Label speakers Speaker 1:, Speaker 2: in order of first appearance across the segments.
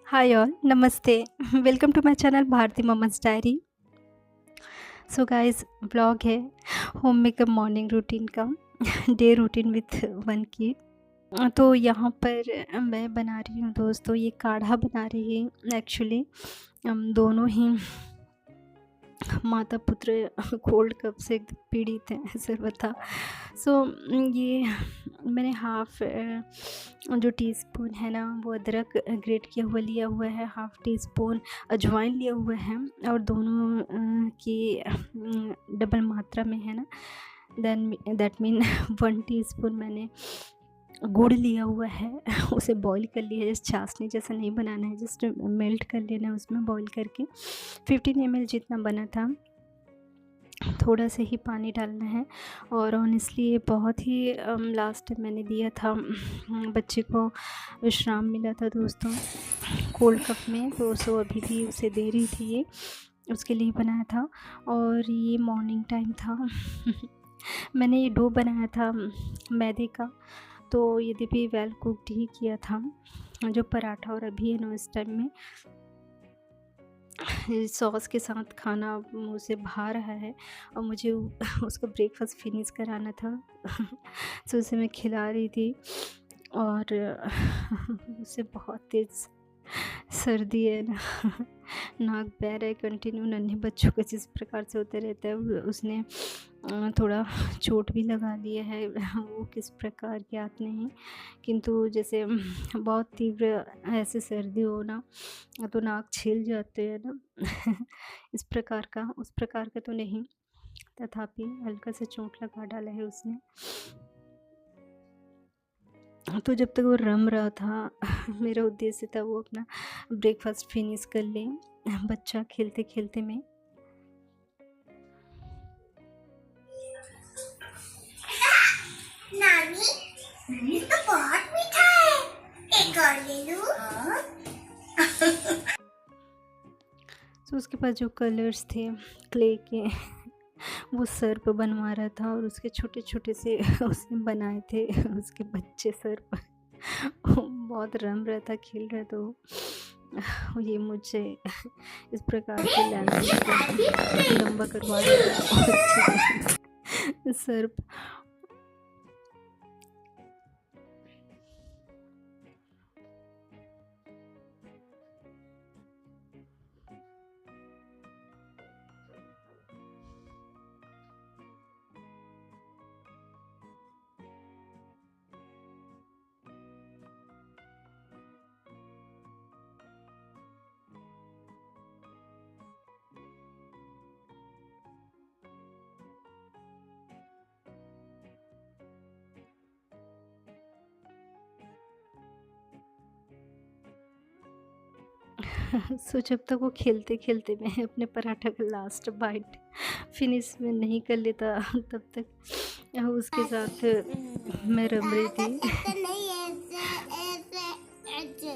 Speaker 1: हाय all, नमस्ते। Welcome to my channel Bharti mamma's diary. So guys, vlog है home maker morning routine का। Day routine with one kid. तो यहाँ पर मैं बना रही हूँ दोस्तों, ये काढ़ा बना रही हूँ। एक्चुअली हम दोनों ही माता पुत्र कोल्ड कफ से एकदम पीड़ित हैं, ऐसे बता। सो ये मैंने हाफ़ जो टीस्पून है ना, वो अदरक ग्रेट किया हुआ लिया हुआ है, हाफ़ टी स्पून अजवाइन लिया हुआ है, और दोनों की डबल मात्रा में है ना। देन दैट मीन 1 टीस्पून मैंने गुड़ लिया हुआ है। उसे बॉईल कर लिया है, जैसे चाशनी जैसा नहीं बनाना है, जस्ट मेल्ट कर लेना है उसमें बॉईल करके। 15 ml जितना बना था, थोड़ा सा ही पानी डालना है। और ऑनेस्टली ये बहुत ही लास्ट टाइम मैंने दिया था, बच्चे को विश्राम मिला था दोस्तों कोल्ड कप में, तो सो अभी भी उसे दे रही थी, ये उसके लिए बनाया था। और ये मॉर्निंग टाइम था। मैंने ये डो बनाया था मैदे का, तो ये भी वेल कुक्ड ही किया था। जो पराठा और अभी है ना, इस टाइम में सॉस के साथ खाना मुँह से भा रहा है, और मुझे उसका ब्रेकफास्ट फिनिश कराना था। तो उसे मैं खिला रही थी, और उसे बहुत तेज़ सर्दी है ना। नाक बह रहा है कंटिन्यू, नन्हे बच्चों का जिस प्रकार से होते रहता है। उसने थोड़ा चोट भी लगा लिया है, वो किस प्रकार की याद नहीं, किंतु जैसे बहुत तीव्र ऐसे सर्दी हो ना, तो नाक छिल जाते हैं ना। इस प्रकार का, उस प्रकार का तो नहीं, तथापि हल्का सा चोट लगा डाला है उसने। तो जब तक वो रम रहा था, मेरा उद्देश्य था वो अपना ब्रेकफास्ट फिनिश कर ले, बच्चा खेलते खेलते में।
Speaker 2: नानी, ये तो बहुत मीठा है। एक और ले लूं?
Speaker 1: तो उसके पास जो कलर्स थे क्ले के, वो सर पे बनवा रहा था, और उसके छोटे छोटे से उसने बनाए थे उसके बच्चे सर पर। बहुत रम रहा था, खेल रहा था वो। ये मुझे इस प्रकार के लैंग्वेज लंबा करवा रहा था बच्चे के सर पर। सो जब तक वो खेलते खेलते मैं अपने पराठा का लास्ट बाइट फिनिश में नहीं कर लेता, तब तक उसके साथ मैं रम रही थी।
Speaker 2: नहीं, ऐसे ऐसे।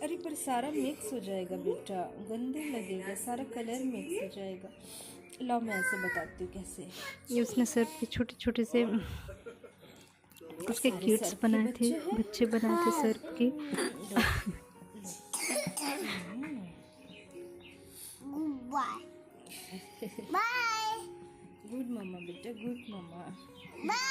Speaker 3: अरे पर सारा मिक्स हो जाएगा बेटा, गंदे लगेगा, सारा कलर मिक्स हो जाएगा। लाओ मैं ऐसे बताती हूँ कैसे।
Speaker 1: ये उसने सर पे छोटे छोटे से उसके
Speaker 3: सारे
Speaker 1: क्यूट्स
Speaker 3: सर्फ के
Speaker 1: बनाए थे,
Speaker 3: बच्चे हैं।
Speaker 1: बच्चे बनाए थे सर के।
Speaker 2: बाय बाय
Speaker 3: गुड मामा बेटा, गुड मामा।
Speaker 2: बाय।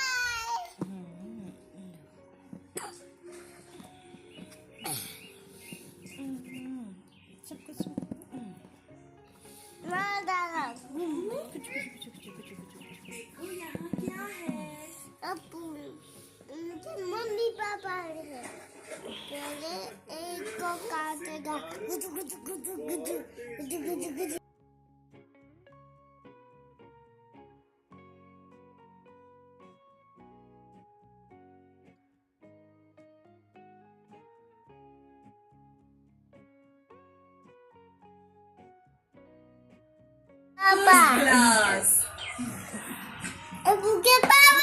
Speaker 3: सब कुछ
Speaker 2: यहाँ क्या है? मम्मी पापा है। पहले एक को काटेगा। गुदु गुदु गुदु गुदु गुदु गुदु गुदु। पापा अबू के पापा।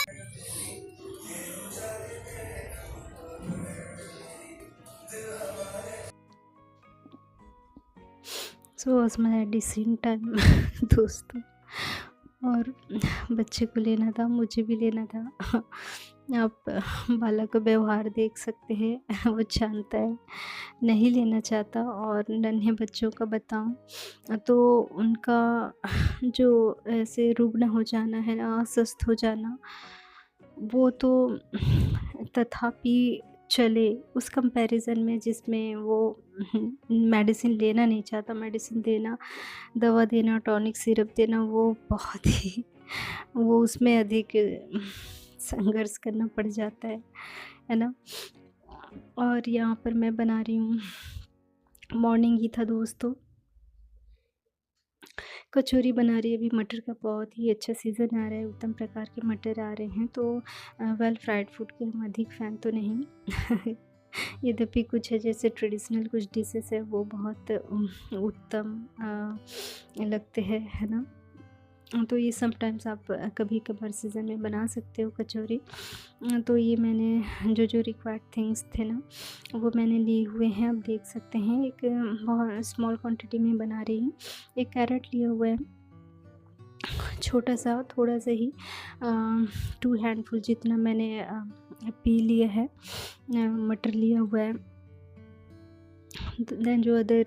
Speaker 1: So was my decision time दोस्तों, और बच्चे को लेना था, मुझे भी लेना था। आप बालक का व्यवहार देख सकते हैं। वो जानता है, नहीं लेना चाहता। और नन्हे बच्चों का बताऊँ तो उनका जो ऐसे रुग्ण हो जाना है ना, अस्वस्थ हो जाना, वो तो तथापि चले उस कंपैरिज़न में जिसमें वो मेडिसिन लेना नहीं चाहता, मेडिसिन देना, दवा देना, टॉनिक सिरप देना, वो बहुत ही वो उसमें अधिक संघर्ष करना पड़ जाता है ना? और यहाँ पर मैं बना रही हूँ, मॉर्निंग ही था दोस्तों, कचौरी बना रही है। अभी मटर का बहुत ही अच्छा सीज़न आ रहा है, उत्तम प्रकार के मटर आ रहे हैं, तो वेल फ्राइड फूड के हम अधिक फ़ैन तो नहीं। यद्यपि कुछ है जैसे ट्रेडिशनल कुछ डिशेस है वो बहुत उत्तम लगते हैं, है ना? तो ये समटाइम्स आप कभी कभार सीज़न में बना सकते हो कचौरी। तो ये मैंने जो रिक्वायर्ड थिंग्स थे ना, वो मैंने लिए हुए हैं। आप देख सकते हैं, एक बहुत स्मॉल क्वांटिटी में बना रही हूँ। एक कैरेट लिया हुआ है, छोटा सा, थोड़ा सा ही, 2 हैंडफुल जितना मैंने पी लिया है। मटर लिया हुआ है। देन जो अदर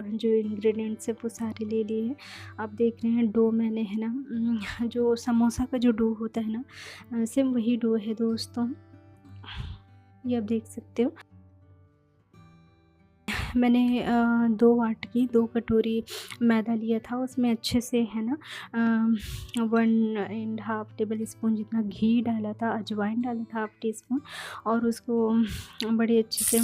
Speaker 1: जो इंग्रेडिएंट्स है वो सारे ले लिए हैं। आप देख रहे हैं डो मैंने, है ना, जो समोसा का जो डो होता है ना, सेम वही डो है दोस्तों, ये आप देख सकते हो। मैंने 2 वाटकी 2 कटोरी मैदा लिया था, उसमें अच्छे से, है ना, 1.5 टेबल स्पून जितना घी डाला था, अजवाइन डाला था 1/2 टीस्पून, और उसको बड़े अच्छे से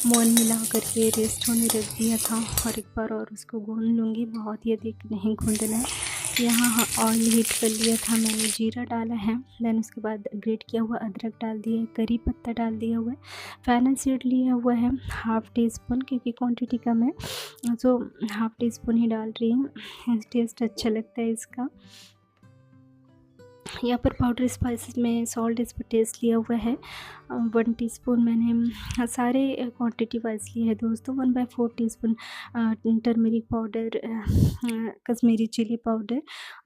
Speaker 1: मोन मिला करके रेस्ट होने रख दिया था। और एक बार और उसको गूँध लूँगी, बहुत ही अधिक नहीं गूँधना है। यहाँ ऑयल हीट कर लिया था मैंने, जीरा डाला है, देन उसके बाद ग्रेट किया हुआ अदरक डाल दिया है, करी पत्ता डाल दिया हुआ है, फेनल सीड लिया हुआ है 1/2 टीस्पून, क्योंकि क्वांटिटी कम है तो 1/2 टीस्पून ही डाल रही हूँ, टेस्ट अच्छा लगता है इसका। यहाँ पर पाउडर स्पाइसेस में सॉल्ट इस पर टेस्ट लिया हुआ है, 1 टीस्पून मैंने सारे क्वांटिटी वाइज लिए है दोस्तों। 1/4 teaspoon turmeric powder, Kashmiri chilli powder,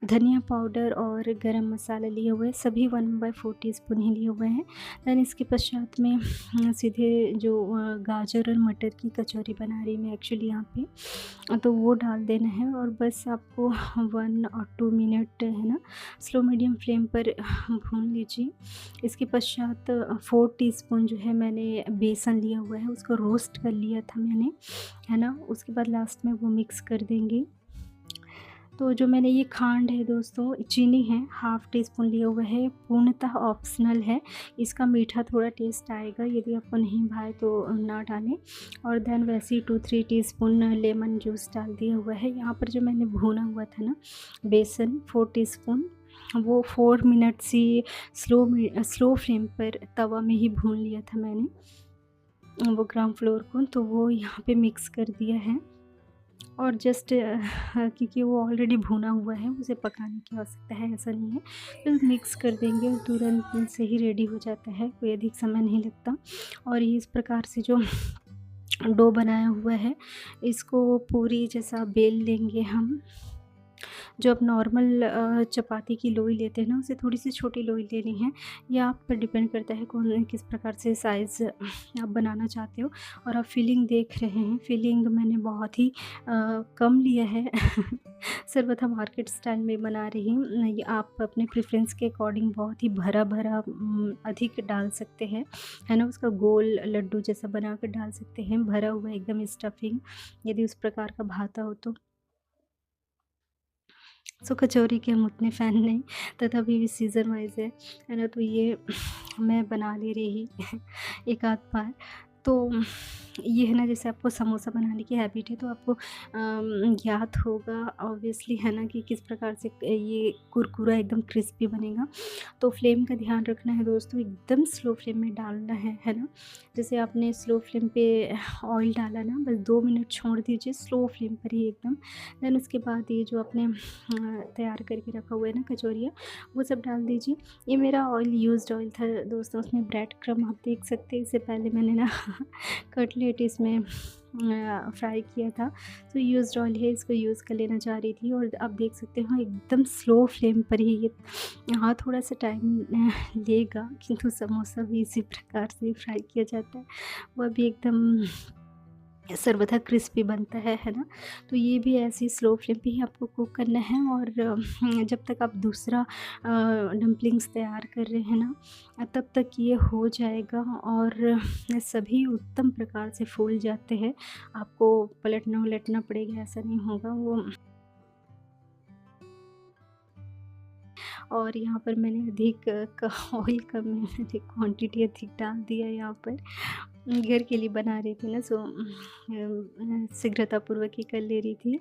Speaker 1: धनिया पाउडर और गरम मसाला लिए हुए, सभी 1/4 टीस्पून ही लिए हुए हैं। दैन इसके पश्चात में सीधे जो गाजर और मटर की कचौरी बना रही मैं एक्चुअली यहाँ पे, तो वो डाल देना है। और बस आपको 1 और 2 मिनट, है ना, स्लो मीडियम फ्लेम पर भून लीजिए। इसके पश्चात 4 टीस्पून जो है मैंने बेसन लिया हुआ है, उसको रोस्ट कर लिया था मैंने, है ना। उसके बाद लास्ट में वो मिक्स कर देंगे। तो जो मैंने ये खांड है दोस्तों, चीनी है 1/2 टीस्पून लिया हुआ है, पूर्णतः ऑप्शनल है, इसका मीठा थोड़ा टेस्ट आएगा, यदि आपको नहीं भाए तो ना डालें। और देन वैसे ही 2-3 टीस्पून लेमन जूस डाल दिया हुआ है। यहाँ पर जो मैंने भूना हुआ था ना बेसन 4 टीस्पून, वो 4 मिनट्स ही स्लो फ्लेम पर तवा में ही भून लिया था मैंने वो ग्राम फ्लोर को, तो वो यहाँ पे मिक्स कर दिया है। और जस्ट क्योंकि वो ऑलरेडी भुना हुआ है, उसे पकाने की आवश्यकता है ऐसा नहीं है, तो मिक्स कर देंगे और तुरंत से ही रेडी हो जाता है, कोई अधिक समय नहीं लगता। और ये इस प्रकार से जो डो बनाया हुआ है, इसको पूरी जैसा बेल लेंगे हम। जो आप नॉर्मल चपाती की लोई लेते हैं ना, उसे थोड़ी सी छोटी लोई लेनी है। यह आप पर डिपेंड करता है कौन किस प्रकार से साइज़ आप बनाना चाहते हो। और आप फिलिंग देख रहे हैं, फिलिंग मैंने बहुत ही कम लिया है। सर्वथा मार्केट स्टाइल में बना रही हूँ। ये आप अपने प्रेफरेंस के अकॉर्डिंग बहुत ही भरा भरा अधिक डाल सकते हैं, है ना, उसका गोल लड्डू जैसा बना कर डाल सकते हैं, भरा हुआ एकदम स्टफिंग, यदि उस प्रकार का भाता हो तो। सो कचौरी के हम उतने फ़ैन नहीं, तथापि भी सीज़न वाइज़ है ना, तो ये मैं बना ले रही एक आध बार। तो ये है ना, जैसे आपको समोसा बनाने की हैबिट है तो आपको याद होगा ऑब्वियसली, है ना, कि किस प्रकार से ये कुरकुरा एकदम क्रिस्पी बनेगा। तो फ्लेम का ध्यान रखना है दोस्तों, एकदम स्लो फ्लेम में डालना है ना। जैसे आपने स्लो फ्लेम पे ऑयल डाला ना, बस 2 मिनट छोड़ दीजिए स्लो फ्लेम पर ही एकदम। देन उसके बाद ये जो आपने तैयार करके रखा हुआ है ना कचौरियाँ, वो सब डाल दीजिए। ये मेरा ऑयल यूज्ड ऑयल था दोस्तों, उसमें ब्रेड क्रम्ब आप देख सकते हैं। इससे पहले मैंने ना कटलेट इसमें फ्राई किया था। तो यूज़्ड ऑयल है, इसको यूज़ कर लेना चाह रही थी और आप देख सकते हो एकदम स्लो फ्लेम पर ही ये, हाँ थोड़ा सा टाइम लेगा, किंतु समोसा भी इसी प्रकार से फ्राई किया जाता है, वह भी एकदम सर्वथा क्रिस्पी बनता है ना। तो ये भी ऐसे ही स्लो फ्लेम पे ही आपको कुक करना है और जब तक आप दूसरा डम्पलिंग्स तैयार कर रहे हैं ना, तब तक ये हो जाएगा और सभी उत्तम प्रकार से फूल जाते हैं। आपको पलटना उलटना पड़ेगा, ऐसा नहीं होगा वो। और यहाँ पर मैंने अधिक ऑयल का मैंने क्वांटिटी अधिक डाल दिया यहाँ पर। घर के लिए बना रही थी ना, सो शीघ्रतापूर्वक ही कर ले रही थी।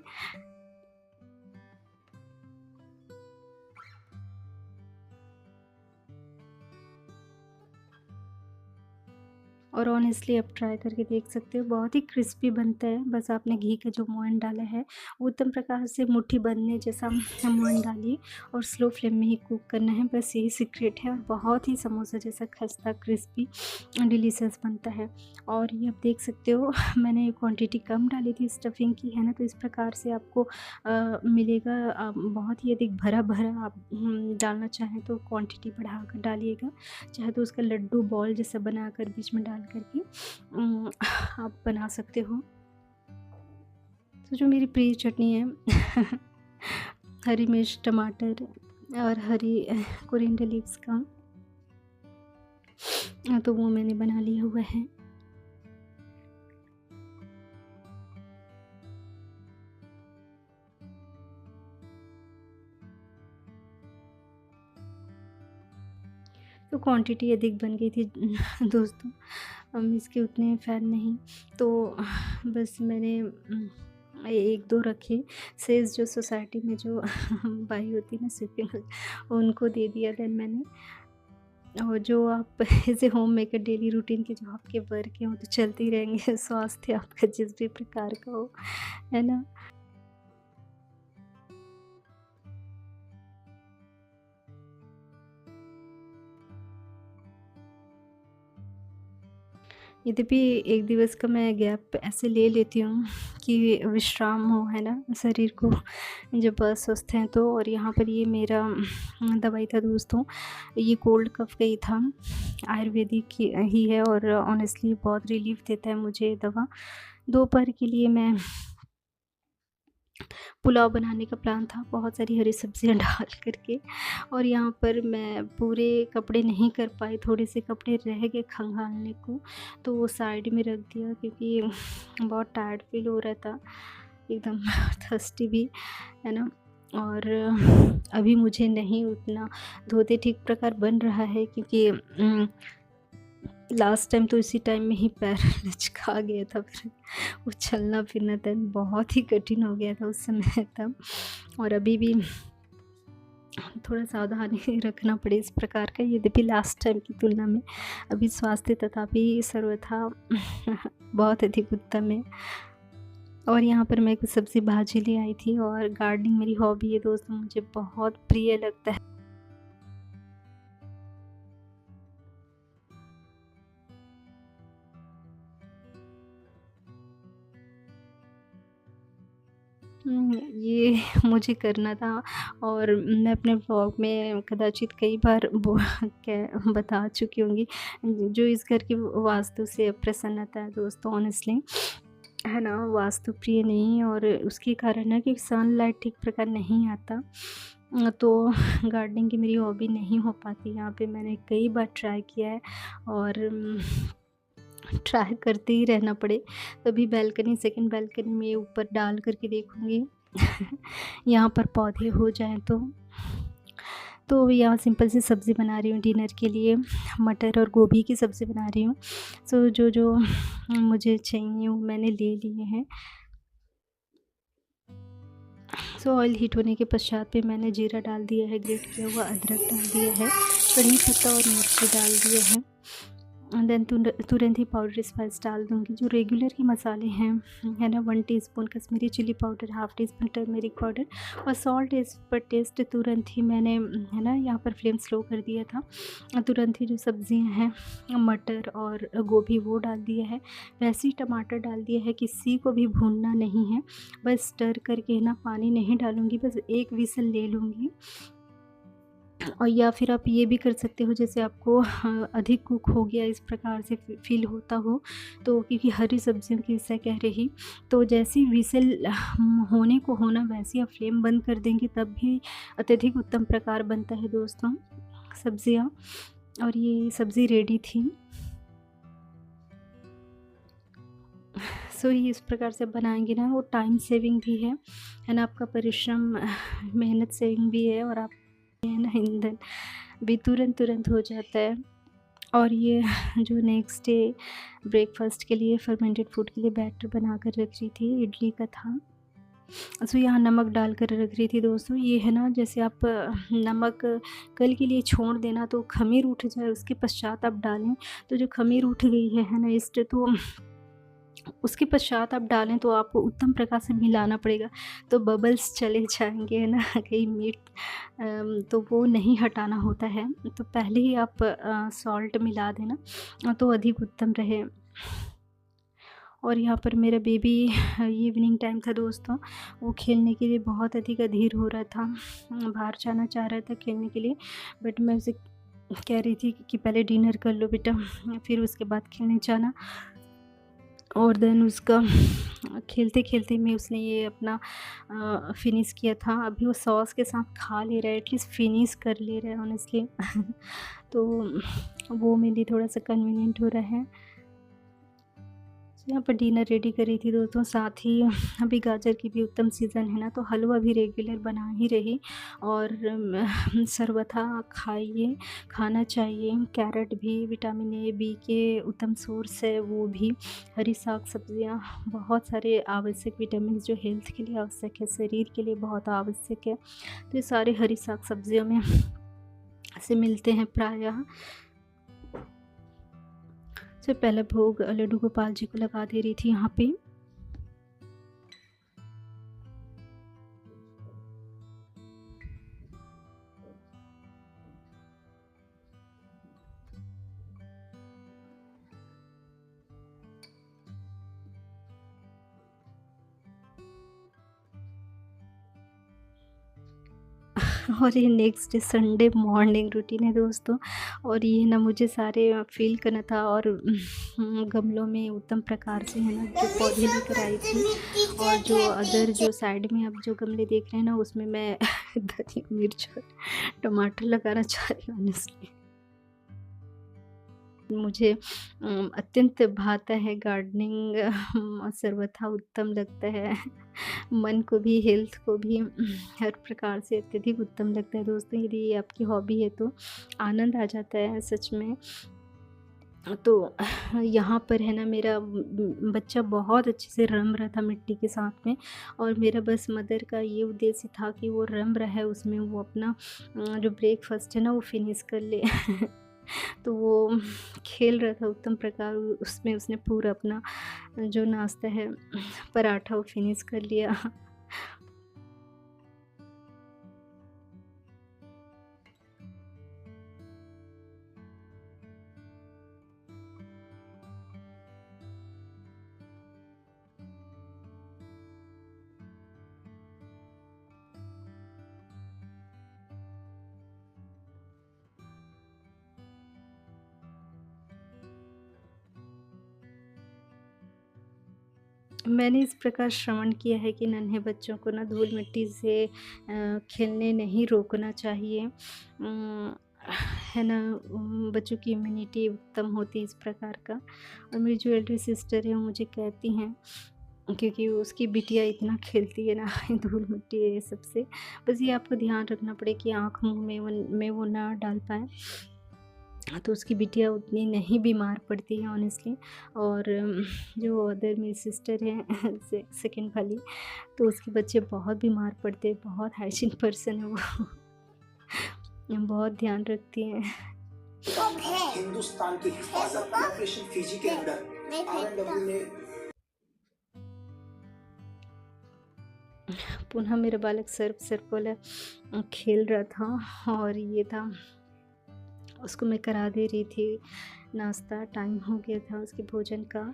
Speaker 1: और ऑनेस्टली आप ट्राई करके देख सकते हो, बहुत ही क्रिस्पी बनता है। बस आपने घी का जो मोयन डाला है उत्तम प्रकार से मुट्ठी बनने जैसा मोयन डालिए और स्लो फ्लेम में ही कुक करना है, बस यही सीक्रेट है। और बहुत ही समोसा जैसा खस्ता क्रिस्पी डिलीशियस बनता है। और ये आप देख सकते हो मैंने क्वांटिटी कम डाली थी स्टफिंग की, है ना, तो इस प्रकार से आपको मिलेगा। बहुत ही अधिक भरा भरा आप डालना चाहें तो क्वांटिटी बढ़ा कर डालिएगा, चाहे तो उसका लड्डू बॉल जैसा बनाकर बीच में डाल करके आप बना सकते हो। तो जो मेरी प्रिय चटनी है हरी मिर्च, टमाटर और हरी कोरिएंडर लीव्स का, तो वो मैंने बना लिया हुआ है। तो क्वांटिटी अधिक बन गई थी दोस्तों, हम इसके उतने फ़ैन नहीं, तो बस मैंने 1-2 रखे। शेष जो सोसाइटी में जो बाई होती है ना स्वीपिंग, उनको दे दिया। देन मैंने, और जो आप ऐसे होम मेकर डेली रूटीन के जो आपके वर्क हैं वो तो चलते ही रहेंगे, स्वास्थ्य आपका जिस भी प्रकार का हो, है ना। यद्यपि एक दिवस का मैं गैप ऐसे ले लेती हूँ कि विश्राम हो, है ना, शरीर को जब अस्वस्थ हैं तो। और यहाँ पर ये मेरा दवाई था दोस्तों, ये कोल्ड कफ का ही था, आयुर्वेदिक ही है और ऑनेस्टली बहुत रिलीफ देता है मुझे ये दवा। दोपहर के लिए मैं पुलाव बनाने का प्लान था, बहुत सारी हरी सब्जियां डाल करके, और यहाँ पर मैं पूरे कपड़े नहीं कर पाई, थोड़े से कपड़े रह गए खंगालने को, तो वो साइड में रख दिया क्योंकि बहुत टायर्ड फील हो रहा था, एकदम थर्स्टी भी, है ना। और अभी मुझे नहीं उतना धोते ठीक प्रकार बन रहा है क्योंकि लास्ट टाइम तो इसी टाइम में ही पैर लचका गया था, फिर वो चलना फिरना था बहुत ही कठिन हो गया था उस समय तब। और अभी भी थोड़ा सावधानी रखना पड़े इस प्रकार का, यद्यपि लास्ट टाइम की तुलना में अभी स्वास्थ्य तथापि सर्वथा बहुत अधिक उत्तम है। और यहाँ पर मैं कुछ सब्ज़ी भाजी ले आई थी, और गार्डनिंग मेरी हॉबी है दोस्तों, मुझे बहुत प्रिय लगता है। ये मुझे करना था, और मैं अपने व्लॉग में कदाचित कई बार वो क्या बता चुकी होंगी, जो इस घर की वास्तु से प्रसन्नता है दोस्तों, ऑनेस्टली, है ना, वास्तु प्रिय नहीं, और उसके कारण है कि सनलाइट ठीक प्रकार नहीं आता, तो गार्डनिंग की मेरी हॉबी नहीं हो पाती। यहाँ पे मैंने कई बार ट्राई किया है और ट्राई करते ही रहना पड़े, तभी बैल्कनी, सेकंड बैल्कनी में ऊपर डाल करके देखूँगी यहाँ पर पौधे हो जाएं तो यहाँ सिंपल सी सब्ज़ी बना रही हूँ डिनर के लिए, मटर और गोभी की सब्ज़ी बना रही हूँ। सो जो जो मुझे चाहिए वो मैंने ले लिए हैं। सो ऑयल हीट होने के पश्चात पे मैंने जीरा डाल दिया है, ग्रेट किया हुआ अदरक डाल दिया है, कड़ी पत्ता और मिर्ची डाल दिया है, देन तुरंत ही पाउडर स्पाइस डाल दूँगी। जो रेगुलर के मसाले हैं, है ना, 1 teaspoon Kashmiri chilli powder, half teaspoon turmeric powder और सॉल्ट एज़ पर टेस्ट। तुरंत ही मैंने, है ना, यहाँ पर फ्लेम स्लो कर दिया था। तुरंत ही जो सब्ज़ियाँ हैं, मटर और गोभी, वो डाल दिया है। वैसे ही टमाटर डाल दिया है, किसी को भी भूनना नहीं है, बस स्टर करके, है ना, पानी नहीं डालूँगी, बस 1 व्हिसल ले लूँगी। और या फिर आप ये भी कर सकते हो, जैसे आपको अधिक कुक हो गया इस प्रकार से फ़ील होता हो, तो क्योंकि हरी सब्जियों की विषय कह रही, तो जैसे ही व्हिसल होने को होना, वैसे ही आप फ्लेम बंद कर देंगे, तब भी अत्यधिक उत्तम प्रकार बनता है दोस्तों सब्जियाँ। और ये सब्ज़ी रेडी थी। सो ये इस प्रकार से बनाएंगे ना, वो टाइम सेविंग भी है ना, आपका परिश्रम मेहनत सेविंग भी है, और आप, है ना, ईंधन भी तुरंत हो जाता है। और ये जो नेक्स्ट डे ब्रेकफास्ट के लिए, फर्मेंटेड फूड के लिए बैटर बना कर रख रही थी, इडली का था। सो यहाँ नमक डाल कर रख रही थी दोस्तों। ये है ना, जैसे आप नमक कल के लिए छोड़ देना तो खमीर उठ जाए, उसके पश्चात आप डालें, तो जो खमीर उठ गई है ना इस्ट, तो उसके पश्चात आप डालें तो आपको उत्तम प्रकार से मिलाना पड़ेगा, तो बबल्स चले जाएँगे, है ना, कहीं मीट तो वो नहीं हटाना होता है, तो पहले ही आप सॉल्ट मिला देना, तो अधिक उत्तम रहे। और यहाँ पर मेरा बेबी, इवनिंग टाइम था दोस्तों, वो खेलने के लिए बहुत अधिक अधीर हो रहा था, बाहर जाना चाह रहा था खेलने के लिए, बट मैं उसे कह रही थी कि पहले डिनर कर लो बेटा, फिर उसके बाद खेलने जाना। और देन उसका खेलते-खेलते में उसने ये अपना फिनिश किया था। अभी वो सॉस के साथ खा ले रहा है, एटलीस्ट फिनिश कर ले रहा है ऑनेस्टली। तो वो मेरे लिए थोड़ा-सा कन्वीनिएंट हो रहा है। यहाँ पर डिनर रेडी करी थी दोस्तों, साथ ही अभी गाजर की भी उत्तम सीज़न है ना, तो हलवा भी रेगुलर बना ही रही। और सर्वथा खाइए, खाना चाहिए। कैरेट भी विटामिन ए, बी के उत्तम सोर्स है, वो भी। हरी साग सब्जियाँ, बहुत सारे आवश्यक विटामिन जो हेल्थ के लिए आवश्यक है, शरीर के लिए बहुत आवश्यक है, तो ये सारे हरी साग सब्जियों में से मिलते हैं प्रायः। से पहला भोग लड्डू गोपाल जी को लगा दे रही थी यहाँ पे। और ये नेक्स्ट संडे मॉर्निंग रूटीन है दोस्तों। और ये ना मुझे सारे फ़ील करना था, और गमलों में उत्तम प्रकार से, है ना, जो पौधे लेकर आई थी। और जो अदर जो साइड में आप जो गमले देख रहे हैं ना, उसमें मैं धनिया, मिर्च और टमाटर लगाना चाह रही हूँ ऑनेस्टली। मुझे अत्यंत भाता है गार्डनिंग, सर्वथा उत्तम लगता है। मन को भी, हेल्थ को भी, हर प्रकार से अत्यधिक उत्तम लगता है दोस्तों। यदि ये आपकी हॉबी है तो आनंद आ जाता है सच में। तो यहाँ पर, है ना, मेरा बच्चा बहुत अच्छे से रम रहा था मिट्टी के साथ में, और मेरा बस मदर का ये उद्देश्य था कि वो रम रहा है उसमें, वो अपना जो ब्रेकफास्ट है ना वो फिनिश कर ले। तो वो खेल रहा था उत्तम प्रकार, उसमें उसने पूरा अपना जो नाश्ता है, पराठा, वो फिनिश कर लिया। मैंने इस प्रकार श्रवण किया है कि नन्हे बच्चों को ना धूल मिट्टी से खेलने नहीं रोकना चाहिए। है ना, बच्चों की इम्यूनिटी उत्तम होती है इस प्रकार का। और मेरी जो एल्डर सिस्टर है वो मुझे कहती हैं, क्योंकि उसकी बिटिया इतना खेलती है ना धूल मिट्टी ये सबसे, बस ये आपको ध्यान रखना पड़े कि आँख मुँह में वो ना डाल पाएँ, तो उसकी बिटिया उतनी नहीं बीमार पड़ती है ऑनेस्टली। और जो अदर मेरी सिस्टर है सेकंड वाली, तो उसके बच्चे बहुत बीमार पड़ते हैं, बहुत हाइजीन पर्सन है वो। बहुत ध्यान रखती हैं।
Speaker 2: कब है
Speaker 4: हिंदुस्तान की हिफाजत में ऑपरेशन फिजी के अंदर
Speaker 2: नहीं
Speaker 4: आरएनडब्ल्यू ने
Speaker 1: पुनः मेरा बालक सर्प वाला खेल रहा था और ये था, उसको मैं करा दे रही थी नाश्ता। टाइम हो गया था उसके भोजन का।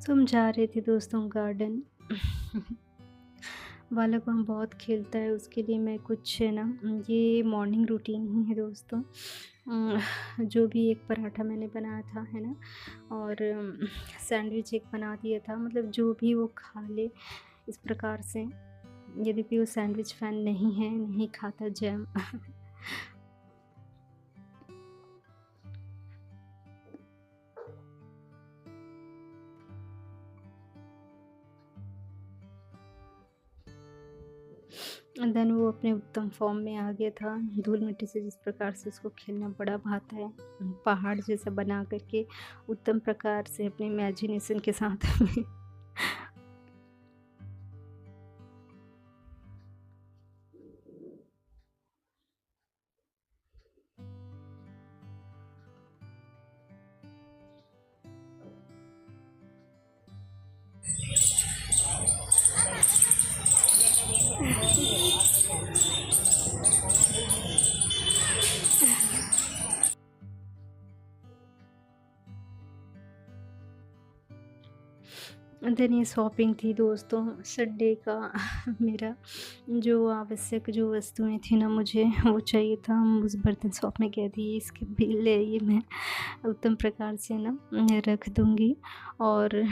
Speaker 1: तो हम जा रहे थे दोस्तों गार्डन। बालक वहाँ बहुत खेलता है, उसके लिए मैं कुछ है ना, ये मॉर्निंग रूटीन ही है दोस्तों। जो भी एक पराठा मैंने बनाया था है ना, और सैंडविच एक बना दिया था, मतलब जो भी वो खा ले इस प्रकार से। यद्यपि वो सैंडविच फ़ैन नहीं है, नहीं खाता जैम। देन वो अपने उत्तम फॉर्म में आ गया था। धूल मिट्टी से जिस प्रकार से उसको खेलना बड़ा भाता है, पहाड़ जैसा बना करके उत्तम प्रकार से अपने इमेजिनेशन के साथ में देन ये शॉपिंग थी दोस्तों संडे का। मेरा जो आवश्यक जो वस्तुएं थी ना, मुझे वो चाहिए था। हम उस बर्तन शॉप में गए थी। इसके बिल है, ये मैं उत्तम प्रकार से ना रख दूँगी। और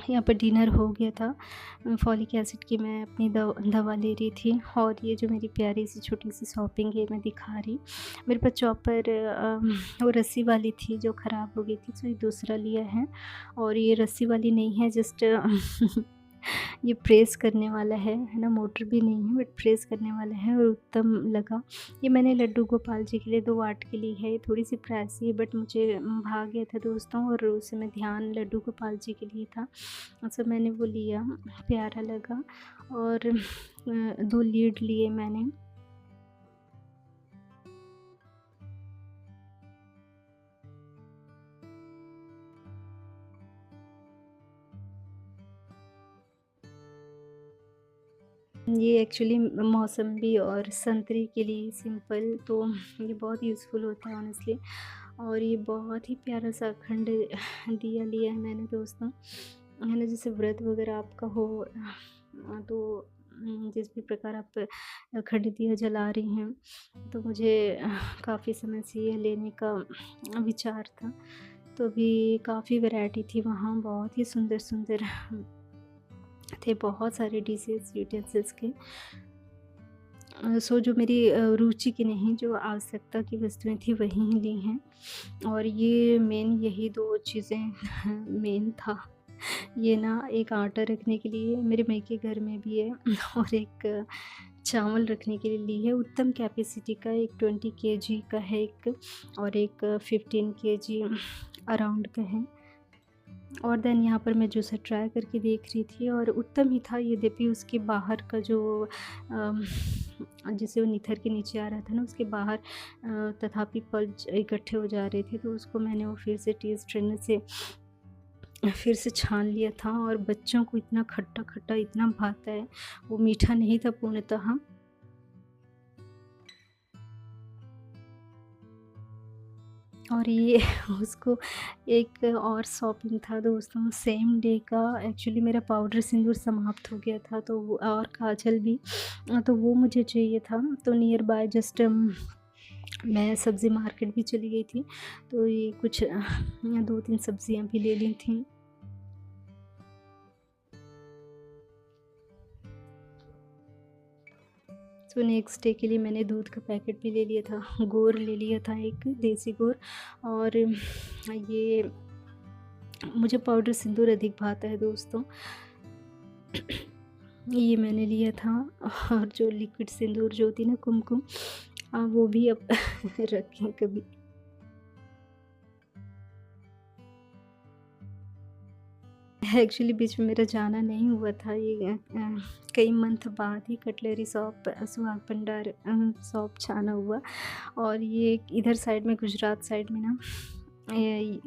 Speaker 1: यहाँ पर डिनर हो गया था। फॉलिक एसिड की मैं अपनी दवा ले रही थी। और ये जो मेरी प्यारी सी छोटी सी शॉपिंग है मैं दिखा रही। मेरे पास चॉपर वो रस्सी वाली थी जो ख़राब हो गई थी, तो ये दूसरा लिया है। और ये रस्सी वाली नहीं है, जस्ट ये प्रेस करने वाला है ना, मोटर भी नहीं है बट प्रेस करने वाला है और उत्तम लगा। ये मैंने लड्डू गोपाल जी के लिए 2 वाट के लिए है। थोड़ी सी प्राइसी है बट मुझे भा गया था दोस्तों, और उस समय ध्यान लड्डू गोपाल जी के लिए था, तो मैंने वो लिया, प्यारा लगा। और 2 लीड लिए मैंने। ये एक्चुअली मौसम्बी और संतरे के लिए सिंपल, तो ये बहुत यूज़फुल होता है ऑनेस्टली। और ये बहुत ही प्यारा सा अखंड दिया लिया है मैंने दोस्तों, है ना। जैसे व्रत वगैरह आपका हो तो जिस भी प्रकार आप अखंड दिया जला रही हैं, तो मुझे काफ़ी समय से ये लेने का विचार था। तो अभी काफ़ी वैरायटी थी वहाँ, बहुत ही सुंदर सुंदर थे, बहुत सारे डिशेस यूटेंसिल्स के। सो जो मेरी रुचि की नहीं, जो आवश्यकता की वस्तुएं थी वही ही ली हैं। और ये मेन यही 2 चीज़ें मेन था। ये ना एक आटा रखने के लिए मेरे मई के घर में भी है और एक चावल रखने के लिए ली है। उत्तम कैपेसिटी का एक 20 केजी का है एक, और एक 15 केजी अराउंड का है। और देन यहाँ पर मैं जूसर ट्राई करके देख रही थी और उत्तम ही था। यद्यपि उसके बाहर का जो जैसे वो निथर के नीचे आ रहा था ना, उसके बाहर तथापि पल्ज इकट्ठे हो जा रहे थे, तो उसको मैंने वो फिर से टी स्ट्रेनर से फिर से छान लिया था। और बच्चों को इतना खट्टा खट्टा इतना भाता है, वो मीठा नहीं था पूर्णतः। और ये उसको एक और शॉपिंग था दोस्तों सेम डे का। एक्चुअली मेरा पाउडर सिंदूर समाप्त हो गया था, तो और काजल भी, तो वो मुझे चाहिए था। तो नियर बाय जस्ट मैं सब्ज़ी मार्केट भी चली गई थी, तो ये कुछ 2-3 सब्ज़ियाँ भी ले ली थी। सो नेक्स्ट डे के लिए मैंने दूध का पैकेट भी ले लिया था, गुड़ ले लिया था, एक देसी गुड़। और ये मुझे पाउडर सिंदूर अधिक भाता है दोस्तों, ये मैंने लिया था। और जो लिक्विड सिंदूर जो होती है ना, कुमकुम, वो भी अब रखें कभी। एक्चुअली बीच में मेरा जाना नहीं हुआ था, ये कई मंथ बाद ही कटलरी शॉप, सुहाग भंडार शॉप जाना हुआ। और ये इधर साइड में, गुजरात साइड में ना,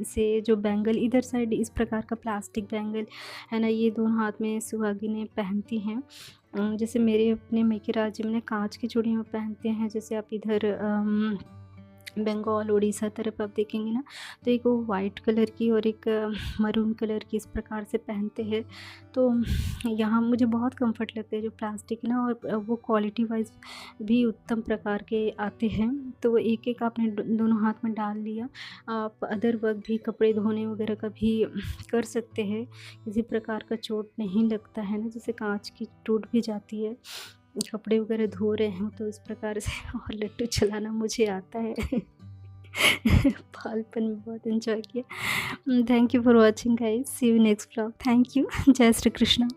Speaker 1: इसे जो बैंगल इधर साइड इस प्रकार का प्लास्टिक बैंगल है ना, ये दोनों हाथ में सुहागिनें पहनती हैं। जैसे मेरे अपने मैके राज्य में कांच की चूड़ियाँ पहनते हैं, जैसे आप इधर बंगाल उड़ीसा तरफ आप देखेंगे ना, तो एक वो वाइट कलर की और एक मरून कलर की इस प्रकार से पहनते हैं। तो यहाँ मुझे बहुत कंफर्ट लगता है जो प्लास्टिक ना, और वो क्वालिटी वाइज भी उत्तम प्रकार के आते हैं। तो एक एक आपने दोनों हाथ में डाल लिया, आप अदर वर्क भी, कपड़े धोने वगैरह का भी कर सकते हैं, किसी प्रकार का चोट नहीं लगता है ना। जैसे कांच की टूट भी जाती है, कपड़े वगैरह धो रहे हैं तो इस प्रकार से। और लट्टू चलाना मुझे आता है। बालपन में बहुत एंजॉय किया। Thank you for watching guys, see you next vlog. Thank you. जय श्री कृष्णा।